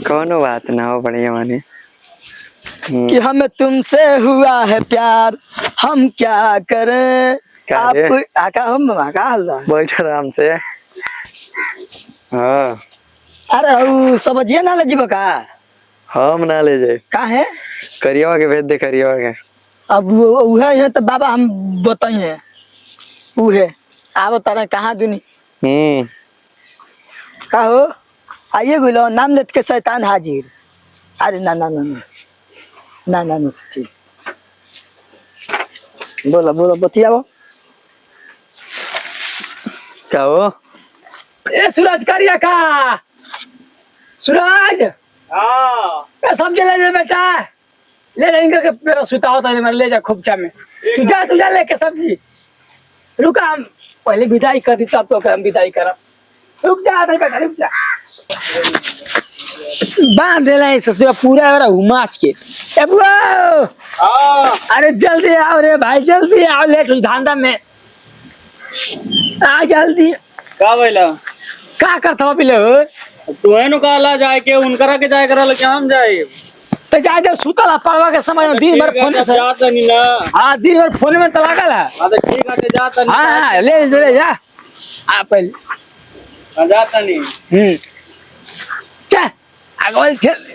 कौन बात ना हो बढ़िया मानी कि हमें तुमसे हुआ है प्यार, हम क्या करें। आप आका हम आका हल्ला बैठ आराम से। हाँ अरे वो समझिए ना ले जीव का हम ना ले जाए का है करिया के भेज दे करिया के। अब वो है तो बाबा हम बताइए वो है आप तारा कहाँ दुनी का हो आइए गुलो नाम लेत के शैतान हाजिर। अरे ना ना ना ना ना ना ना ठीक बोला बोला बतियाओ क्या हो ए सूरज करिया का सूरज हाँ सब्जी ले जा बेटा ले जा इनका के मेरा सुताओ तो मैं ले जा खूबचा में तू जा लेके सब्जी रुका हम पहले विदाई कर दी तब तो हम विदाई करब रुक जा बेटा रुक जा बांध देला है ससुरा पूरा वाला हुमाच के ए बुआ अरे जल्दी आओ रे भाई जल्दी आओ लेट धंधा में आ जल्दी का भइला का करता पिले हो तोहे नु कहला जाए के उनकरा के जाए करल के हम जाए तो जाए दे सुतला पड़वा के समय में दिन भर फोन से जात नहीं ना। हां दिन भर फोन में तो लागल है। हां तो ठीक है जात नहीं। हां ले जा आ पहले जात नहीं चा अगल ठेल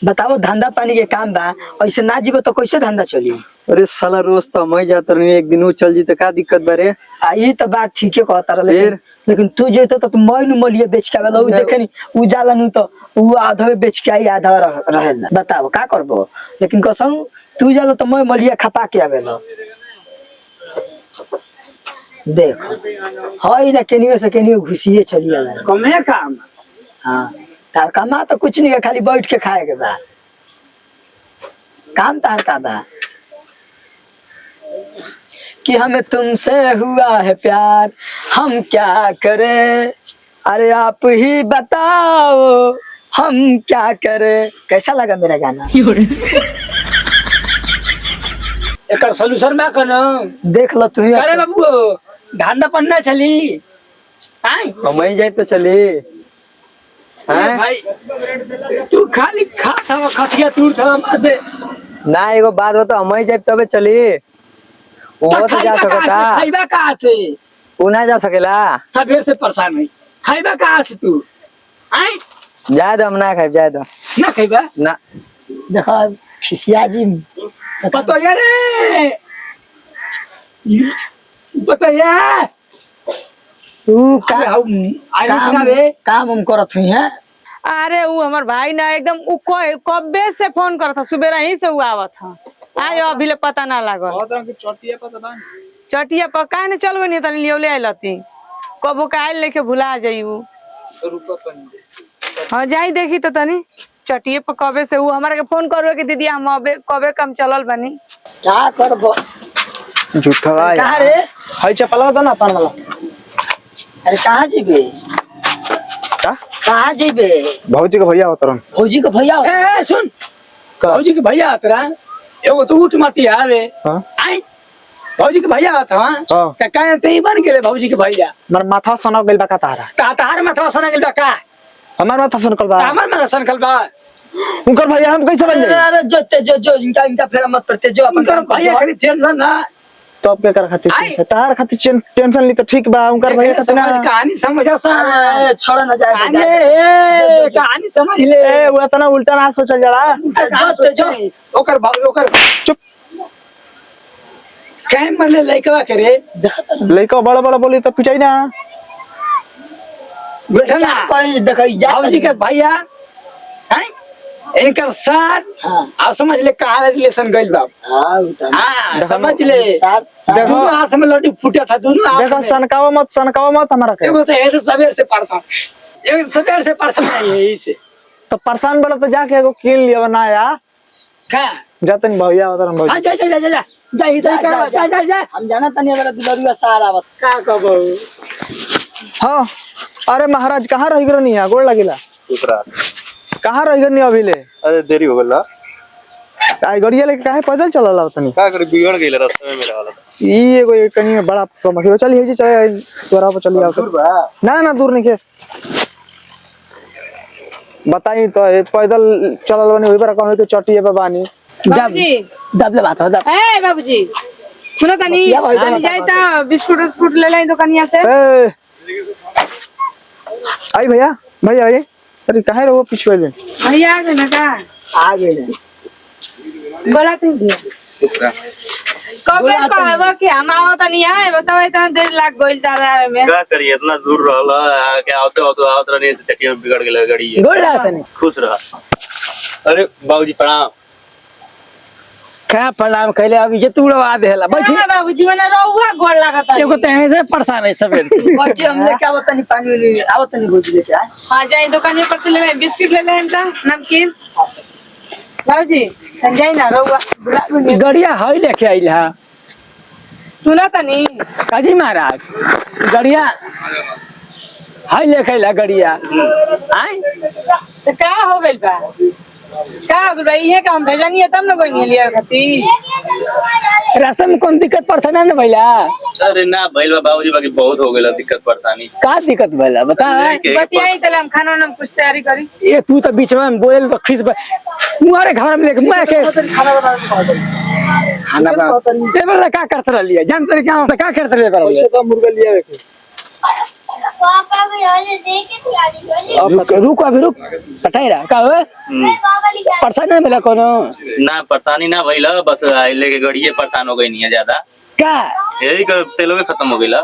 बताओ धंधा पानी के काम बा ऐसे ना जीवो तो कैसे धंधा चली। अरे साला रोज तो मैं जाता रही एक दिन वो चल जी तो का दिक्कत बारे ये तो बात ठीक है कहता रहा लेकिन तू जो तो मैं नु मलिया बेच के आवेला उ देखे नी उ जाला नु तो उ आधा बेच के आई आधा रहेला बताओ का करबो। लेकिन कसम तू जाला तो मैं मलिया खपा के आवेला देख हई ना केनियो से केनियो घुसिए चली आवेला कमे काम। हां तार कमा तो कुछ नहीं है खाली बैठ के खाए के बा काम तार का बा कि हमें तुमसे हुआ है प्यार हम क्या करें। अरे आप ही बताओ हम क्या करें। कैसा लगा मेरा गाना एक सॉल्यूशन में करना देख लो तू ही अरे बाबू धंधा पन्ना चली हम ही जाए तो चली भाई तू खाली खा था खटिया तूर था माते ना एगो बात हो तो हम ही जाए तबे चली वो तो जा सकता खाइबा कहां से वो ना जा सकेला सवेर से परेशान है खाइबा कहां से तू आई जाए दो हम ना खाए जाए दो ना खाइबा ना देखो खिसिया जी पतो यार पतो यार तू काम हम करत हुई है। अरे वो हमार भाई ना एकदम कब्बे से फोन करत था सुबह ही से हुआ आवत था आय अभी ले पता ना लागल चटिया पर काहे ने चल गनी तनी लियोले आइलती कबो काइल लेके भुला जाइऊ हां जाई देखी तो तनी चटिए पर कबे से वो हमारे के फोन करवे कि दीदी हम अबे कबे कम चलल बनी क्या करबो झूठा कहां रे हई चपला तो ना पान वाला। अरे कहां जीबे कहां जीबे भौजी के भैया होतरन भौजी के भैया ए सुन भौजी के भैया तेरा एगो तो उठ मत यार रे हां आई भौजी के भैया था हां का ते बन गेले भौजी के भैया मर माथा सना गेल बा का तार माथा सना गेल बा का हमार माथा सनकल बा हमार माथा सनकल बा उनकर भैया हम कैसे बन जाए। अरे जो इनका फेरा मत पड़ते जो अपन भैया खरी टेंशन ना तब के कर खातिर तार खातिर टेंशन ली तो ठीक बा उनकर भैया खातिर ना कहानी समझा सा छोड़ ना जाए कहानी समझ ले ए वो तना उल्टा ना सोचल जाला जो ओकर चुप काहे मरले लइकवा करे लइका बड़ा बड़ा बोली तो पिटाई ना बैठा ना कोई देखई जा भौजी के भैया हैं इनकर साथ आप समझ ले कहां रिलेशन गइल बा हां समझ ले देखो हाथ में लड्डू फूटा था दोनों हाथ देखो सनकावा मत हमारा के एगो तो ऐसे सवेर से परेशान एक सवेर से परेशान है यही से तो परेशान बड़ा तो जाके एगो किन लिया ना या का जातन भैया होतरन भौजी जा इधर जा हम जाना तनी वाला दुलरुआ सहारा आवत का कहबो हां अरे महाराज कहां रह गरनी है गोड़ लागिला दूसरा कहां रह गरनी अभी ले अरे देरी हो गला आई गड़िया लेके काहे पैदल चलल हो तनी का करे बिगड़ गेल रास्ते में मेरा वाला ई एगो एक कनी में बड़ा समस्या चल हे चले तोरा पर चली आओ ना ना दूर नहीं के बताई तो ये पैदल चलल बनी ओई पर कहे के चटिए पे बानी बाबूजी दब ले बात हो दब ए बाबूजी सुनो तनी आनी जाए ता बिस्कुट बिस्कुट ले लाई दुकानिया से ए आई भैया भैया आई अरे काहे रहो पीछे वाले भैया आ गए ना का आ गए बोला तू भैया कब कहबो कि हम आवत नहीं आए बताओ इतना देर लाग गइल ज्यादा में का करिए इतना दूर रहला के आते आते रहने से चटिया में बिगड़ गेल गाड़ी गोड़ रहा तने खुश रहा अरे बाबूजी प्रणाम क्या प्रणाम कहले अभी जे तू उड़वा देला बैठी बाबूजी मने रहुआ गोड़ लागत एगो तहे से परेशान है सवेर से बच्चे हम लेके आवत नहीं पानी ले आवत नहीं भूज लेके आ हां जाई दुकान पर से ले बिस्कुट ले ले हमका नमकीन बाबूजी संजय ना रहुआ बुला गड़िया हई लेके आइल हा सुना तनी काजी महाराज गड़िया हई लेके आइल गड़िया आय तो का हो गइल बा का हो गइल बा इहे काम भेजनी है तब न कोई नहीं लिया खाती रास्ते में कौन दिक्कत परेशानी न भइला अरे ना भइल बाबूजी बाकी बहुत हो गेल दिक्कत परेशानी का दिक्कत भइला बता बतियाई तले हम खाना ना कुछ तैयारी करी ये तू तो बीच में बोल तो खिस मुआरे घर में लेके मैं के खाना बना के खाना बना टेबल का करत रहलिए जान तोरे क्या का करत रहे पर पैसे तो मुर्गा लिया के पापा भी वाले देखे थे आगे रुक अभी रुक पटाई रहा का हो पापा लिखा परेशान नहीं भइला कोनो ना परेशानी ना भइल बस आइले के गाड़ी परेशान हो गई नहीं है ज्यादा का यही का तेल में खत्म हो गइला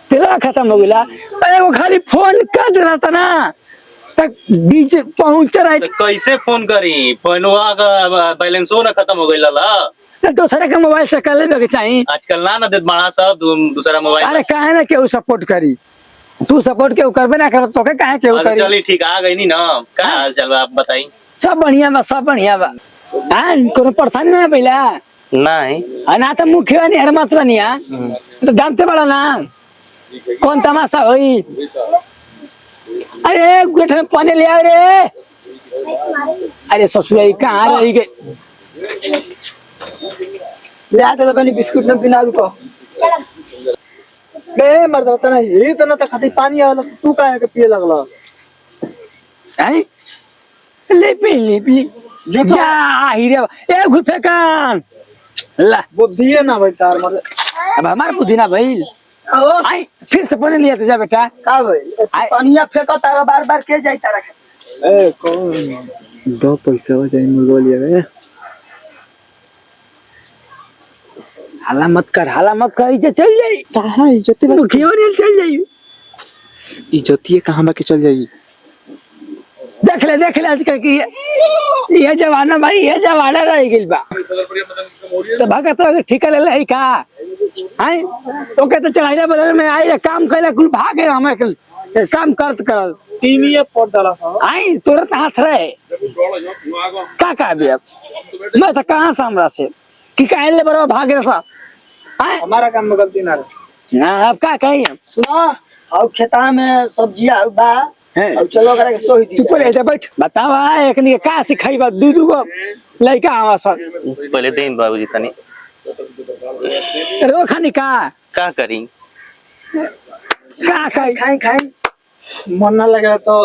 तेरा खत्म हो गइला अरे वो खाली फोन कर देना था ना तक बीच पहुंच रहा तो कैसे फोन करी फोनवा का बैलेंसो ना खत्म हो गइला ला है दूसरे के मोबाइल से कर लेबे के चाहिए आजकल ना देत बड़ा सब दूसरा मोबाइल अरे काहे ना केहू सपोर्ट करी तू सपोर्ट केहू करबे ना कर तो काहे केहू अरे करी चली ठीक आ गई नी ना का हाल चाल बा आप बताई सब बढ़िया बा हां कोनो परेशानी ना भइला नहीं ना तो मुखिया नहीं हर मत बनिया तो जानते बड़ा ना कौन तमाशा होई अरे गुठ में पानी ले आ रे अरे ससुराई कहाँ रही गई ले आते तो बनी बिस्कुट न बिना रुको बे मर्द होता ना ये तो ना तो खाती पानी आवला तू काहे के पिए लगला हैं ले पी जा हीरे ए घुर फेकान ला बुद्धि है ना भाई तार मर्द अब हमार बुद्धि ना भइल ओ आई फिर से पानी लिया जा बेटा का भइल पानिया फेंको तारा बार-बार के जाई तारा ए कौन दो पैसा हो जाए मुर्गा लिया रे हाला मत कर इज्जत चल जाई कहां इज्जत मुखिया ने चल जाई इज्जतिए कहां बाकी चल जाएगी देख ले आजकल की ये जमाना भाई ये जमाना रह गइल बा तो भगत तो ठिका ले लई का हैं तो के तो चढ़ाइला बदल में आई काम कइला कुल भागे हमें काम कर टीवीए पड़ डाला सा आई तुरंत हाथ रहे का भी अब मैं तो कहां से हमरा से कि काहे ले बरो भाग रे सा हैं हमारा काम में गलती ना रहे ना अब का कही हम सुनो और खेता में सब्जियां बा हैं अब चलो करे के सोही दी तू पहले ऐसे बैठ बतावा एकनी का सिखाइबा दू गो लइका आवा सब पहले दिन बाबूजी तनी रो खानी का करी का खाई खाई मन ना लगे तो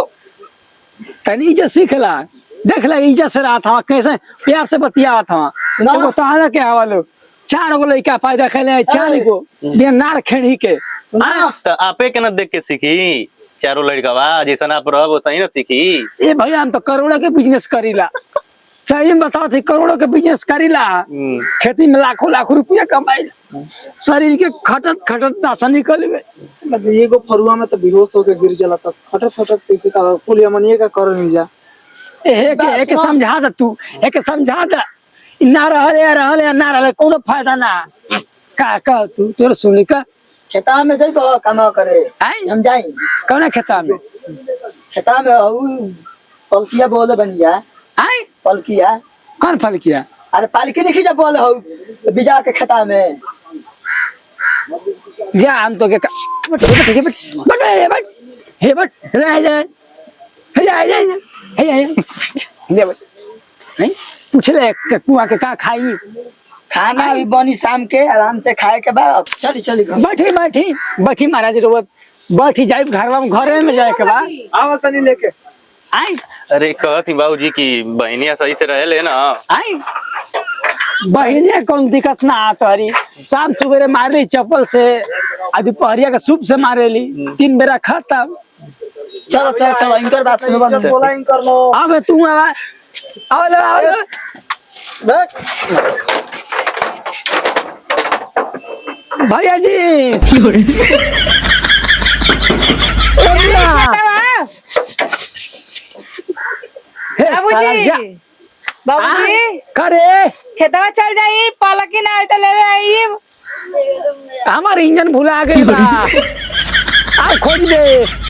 तनी इज्जत सीखला देख ले इज्जत से रहा था कैसे प्यार से बतिया था सुना? एगो तारा के हवालो 4 गो लइका पैदा खेले 4 गो बिना नार खेड़ी के सुनो तो आपे के ना देख के सीखी चारों लड़का जैसा आप रहो वो सही ना सीखी ए भैया हम तो करोड़ों के बिजनेस करीला सही में बताओ थे करोड़ों के बिजनेस करीला खेती में लाखों रुपया कमाई शरीर के खटत नासा निकलबे मतलब एगो फरुआ में तो बेहोश होके गिर जाला तो खटत कैसे का पुलिया मनिए का कर नहीं जा एक समझा दे तू एक समझा दे ना रहले कोनो फायदा ना का तू तोर सुनी का खेता में जइबो काम करे आई हम जाई कौन खेता में खेता में पलकिया बोले बन जा आई पलकिया कौन फल किया अरे पालकी नहीं खींचा बोले हो बिजा के खेता में जा हम तो के बट रह जा हे पूछ ले के कुआ के का खाई। खाना अभी बनी शाम के आराम से खाए के बाद चली चली घर। बैठी बैठी बैठी महाराज रो बैठी जाए घरे में जाए के बाद आवा तनी लेके आई अरे कहती बाबूजी की बहनिया सही से रहे ले ना। आई बहनिया कौन दिक्कत ना आता हरी शाम सुबेरे मारली चप्पल से आदि पहरिया के सूप से मारेली 3 बेरा खाता। चलो चलो चलो इनकर बात सुनो बंद। बोला इन कर लो अब तू आवा आओ लो भैया जी हे साला जा बाबूजी करे खेतवा चल जाई पालकी ना आई तो ले आई। हमार इंजन भुला गई बा। आ खोज दे।